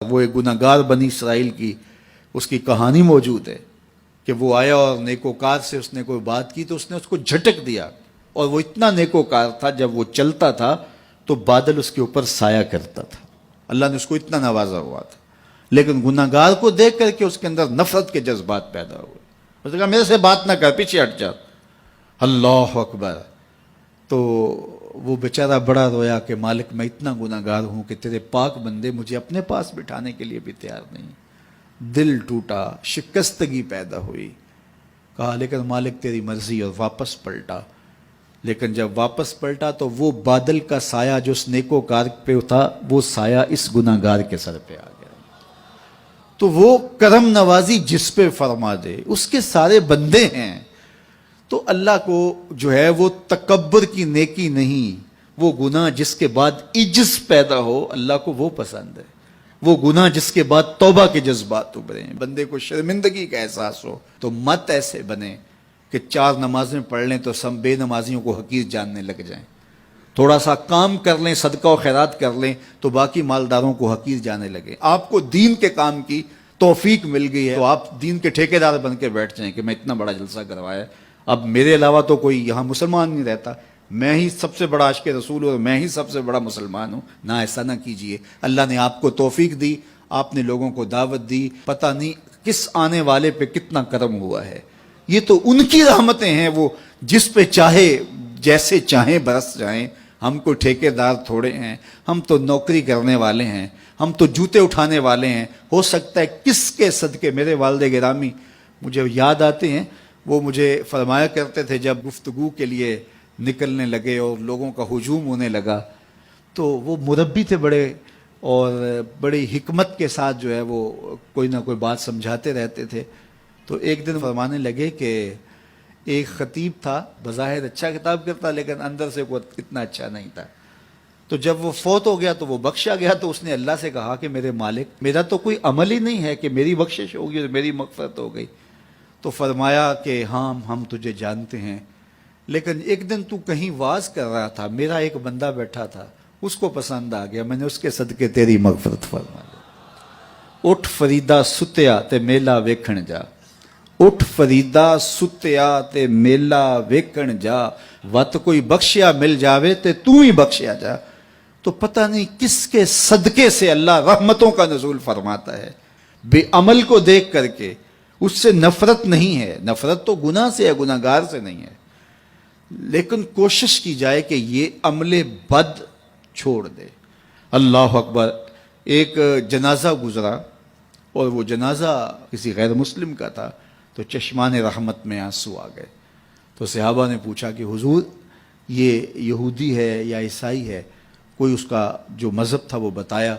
وہ ایک گناہگار بنی اسرائیل کی اس کی کہانی موجود ہے کہ وہ آیا اور نیکوکار سے اس نے کوئی بات کی تو اس نے اس کو جھٹک دیا، اور وہ اتنا نیکوکار تھا جب وہ چلتا تھا تو بادل اس کے اوپر سایہ کرتا تھا۔ اللہ نے اس کو اتنا نوازا ہوا تھا، لیکن گناہگار کو دیکھ کر کے اس کے اندر نفرت کے جذبات پیدا ہوئے۔ اس نے کہا میرے سے بات نہ کر، پیچھے ہٹ جا۔ اللہ اکبر۔ تو وہ بیچارہ بڑا رویا کہ مالک میں اتنا گناہگار ہوں کہ تیرے پاک بندے مجھے اپنے پاس بٹھانے کے لیے بھی تیار نہیں۔ دل ٹوٹا، شکستگی پیدا ہوئی۔ کہا لیکن مالک تیری مرضی، اور واپس پلٹا۔ لیکن جب واپس پلٹا تو وہ بادل کا سایہ جو اس نیکوکار پہ تھا وہ سایہ اس گناہگار کے سر پہ آ گیا۔ تو وہ کرم نوازی جس پہ فرما دے، اس کے سارے بندے ہیں۔ تو اللہ کو جو ہے وہ تکبر کی نیکی نہیں، وہ گناہ جس کے بعد عجز پیدا ہو اللہ کو وہ پسند ہے، وہ گناہ جس کے بعد توبہ کے جذبات ابھریں، بندے کو شرمندگی کا احساس ہو۔ تو مت ایسے بنے کہ 4 نمازیں پڑھ لیں تو سب بے نمازیوں کو حقیر جاننے لگ جائیں، تھوڑا سا کام کر لیں، صدقہ و خیرات کر لیں تو باقی مالداروں کو حقیر جانے لگے۔ آپ کو دین کے کام کی توفیق مل گئی ہے تو آپ دین کے ٹھیکیدار بن کے بیٹھ جائیں کہ میں اتنا بڑا جلسہ کروایا، اب میرے علاوہ تو کوئی یہاں مسلمان نہیں رہتا، میں ہی سب سے بڑا عاشق رسول ہوں اور میں ہی سب سے بڑا مسلمان ہوں۔ نہ، ایسا نہ کیجئے۔ اللہ نے آپ کو توفیق دی، آپ نے لوگوں کو دعوت دی، پتہ نہیں کس آنے والے پہ کتنا کرم ہوا ہے۔ یہ تو ان کی رحمتیں ہیں، وہ جس پہ چاہے جیسے چاہیں برس جائیں۔ ہم کو ٹھیکیدار تھوڑے ہیں، ہم تو نوکری کرنے والے ہیں، ہم تو جوتے اٹھانے والے ہیں۔ ہو سکتا ہے کس کے صدقے میرے والد گرامی مجھے یاد آتے ہیں، وہ مجھے فرمایا کرتے تھے جب گفتگو کے لیے نکلنے لگے اور لوگوں کا ہجوم ہونے لگا تو وہ مربی تھے بڑے، اور بڑی حکمت کے ساتھ جو ہے وہ کوئی نہ کوئی بات سمجھاتے رہتے تھے۔ تو ایک دن فرمانے لگے کہ ایک خطیب تھا، بظاہر اچھا خطاب کرتا لیکن اندر سے کوئی اتنا اچھا نہیں تھا۔ تو جب وہ فوت ہو گیا تو وہ بخشا گیا، تو اس نے اللہ سے کہا کہ میرے مالک میرا تو کوئی عمل ہی نہیں ہے کہ میری بخشش ہوگی اور میری مغفرت ہو گئی۔ تو فرمایا کہ ہاں ہم تجھے جانتے ہیں، لیکن ایک دن تو کہیں واز کر رہا تھا، میرا ایک بندہ بیٹھا تھا، اس کو پسند آ گیا، میں نے اس کے صدقے تیری مغفرت فرما دی۔ اٹھ فریدا ستیا تے میلا ویکھن جا، اٹھ فریدا ستیا تے میلا ویکھن جا، وت کوئی بخشیا مل جاوے تے تو ہی بخشیا جا۔ تو پتہ نہیں کس کے صدقے سے اللہ رحمتوں کا نزول فرماتا ہے۔ بے عمل کو دیکھ کر کے اس سے نفرت نہیں ہے، نفرت تو گناہ سے ہے، گناہگار سے نہیں ہے، لیکن کوشش کی جائے کہ یہ عمل بد چھوڑ دے۔ اللہ اکبر۔ ایک جنازہ گزرا اور وہ جنازہ کسی غیر مسلم کا تھا، تو چشمان رحمت میں آنسو آ گئے۔ تو صحابہ نے پوچھا کہ حضور یہ یہودی ہے یا عیسائی ہے؟ کوئی اس کا جو مذہب تھا وہ بتایا۔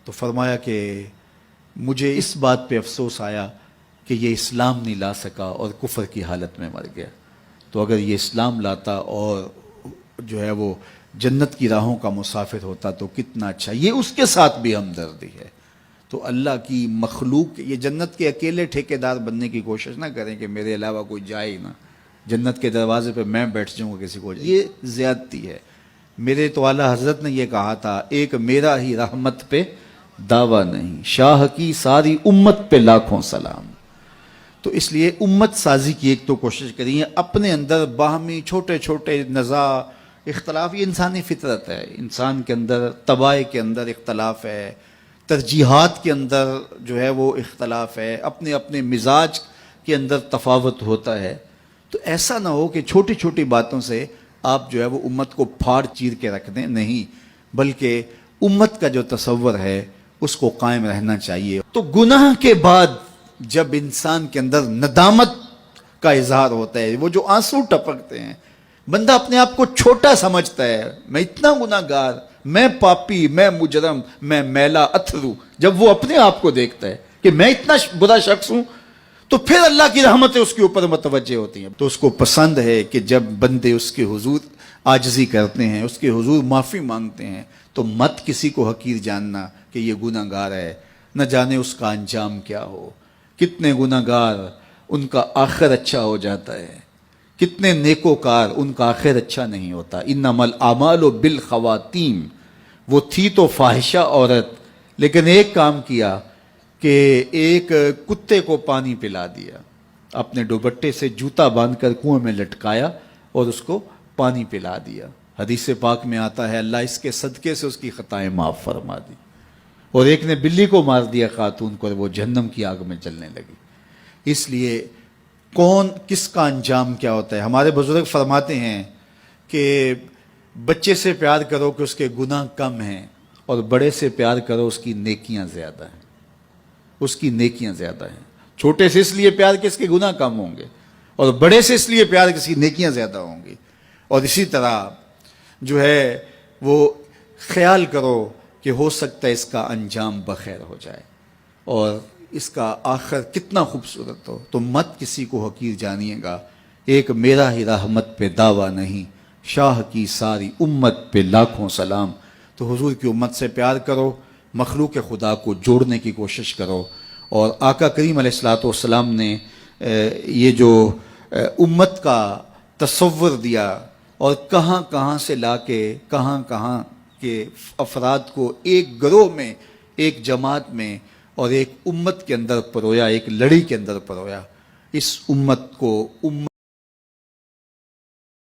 تو فرمایا کہ مجھے اس بات پہ افسوس آیا کہ یہ اسلام نہیں لا سکا اور کفر کی حالت میں مر گیا، تو اگر یہ اسلام لاتا اور جو ہے وہ جنت کی راہوں کا مسافر ہوتا تو کتنا اچھا۔ یہ اس کے ساتھ بھی ہمدردی ہے۔ تو اللہ کی مخلوق، یہ جنت کے اکیلے ٹھیکیدار بننے کی کوشش نہ کریں کہ میرے علاوہ کوئی جائے ہی نہ، جنت کے دروازے پہ میں بیٹھ جاؤں گا کسی کو، یہ زیادتی ہے۔ میرے تو اعلیٰ حضرت نے یہ کہا تھا، ایک میرا ہی رحمت پہ دعویٰ نہیں، شاہ کی ساری امت پہ لاکھوں سلام۔ تو اس لیے امت سازی کی ایک تو کوشش کریے، اپنے اندر باہمی چھوٹے چھوٹے نزاع اختلاف، یہ انسانی فطرت ہے، انسان کے اندر طباع کے اندر اختلاف ہے، ترجیحات کے اندر جو ہے وہ اختلاف ہے، اپنے اپنے مزاج کے اندر تفاوت ہوتا ہے۔ تو ایسا نہ ہو کہ چھوٹی چھوٹی باتوں سے آپ جو ہے وہ امت کو پھاڑ چیر کے رکھ دیں، نہیں، بلکہ امت کا جو تصور ہے اس کو قائم رہنا چاہیے۔ تو گناہ کے بعد جب انسان کے اندر ندامت کا اظہار ہوتا ہے، وہ جو آنسو ٹپکتے ہیں، بندہ اپنے آپ کو چھوٹا سمجھتا ہے، میں اتنا گناہگار، میں پاپی، میں مجرم، میں میلا اتھرو، جب وہ اپنے آپ کو دیکھتا ہے کہ میں اتنا برا شخص ہوں، تو پھر اللہ کی رحمتیں اس کے اوپر متوجہ ہوتی ہیں۔ تو اس کو پسند ہے کہ جب بندے اس کے حضور عاجزی کرتے ہیں، اس کے حضور معافی مانگتے ہیں، تو مت کسی کو حقیر جاننا کہ یہ گناہگار ہے، نہ جانے اس کا انجام کیا ہو۔ کتنے گناہگار ان کا آخر اچھا ہو جاتا ہے، کتنے نیکوکار ان کا آخر اچھا نہیں ہوتا۔ انما الاعمال بالخواتیم، وہ تھی تو فاحشہ عورت لیکن ایک کام کیا کہ ایک کتے کو پانی پلا دیا، اپنے دوپٹے سے جوتا باندھ کر کنویں میں لٹکایا اور اس کو پانی پلا دیا۔ حدیث پاک میں آتا ہے اللہ اس کے صدقے سے اس کی خطائیں معاف فرما دی۔ اور ایک نے بلی کو مار دیا خاتون کو، اور وہ جہنم کی آگ میں جلنے لگی۔ اس لیے کون کس کا انجام کیا ہوتا ہے؟ ہمارے بزرگ فرماتے ہیں کہ بچے سے پیار کرو کہ اس کے گناہ کم ہیں، اور بڑے سے پیار کرو اس کی نیکیاں زیادہ ہیں، اس کی نیکیاں زیادہ ہیں۔ چھوٹے سے اس لیے پیار کہ اس کے گناہ کم ہوں گے، اور بڑے سے اس لیے پیار کہ اس کی نیکیاں زیادہ ہوں گی۔ اور اسی طرح جو ہے وہ خیال کرو کہ ہو سکتا ہے اس کا انجام بخیر ہو جائے اور اس کا آخر کتنا خوبصورت ہو، تو مت کسی کو حقیر جانیے گا۔ ایک میرا ہی رحمت پہ دعویٰ نہیں، شاہ کی ساری امت پہ لاکھوں سلام۔ تو حضور کی امت سے پیار کرو، مخلوق خدا کو جوڑنے کی کوشش کرو۔ اور آقا کریم علیہ الصلوۃ والسلام نے یہ جو امت کا تصور دیا اور کہاں کہاں سے لا کے کہاں کہاں کے افراد کو ایک گروہ میں، ایک جماعت میں اور ایک امت کے اندر پرویا، ایک لڑی کے اندر پرویا، اس امت کو امت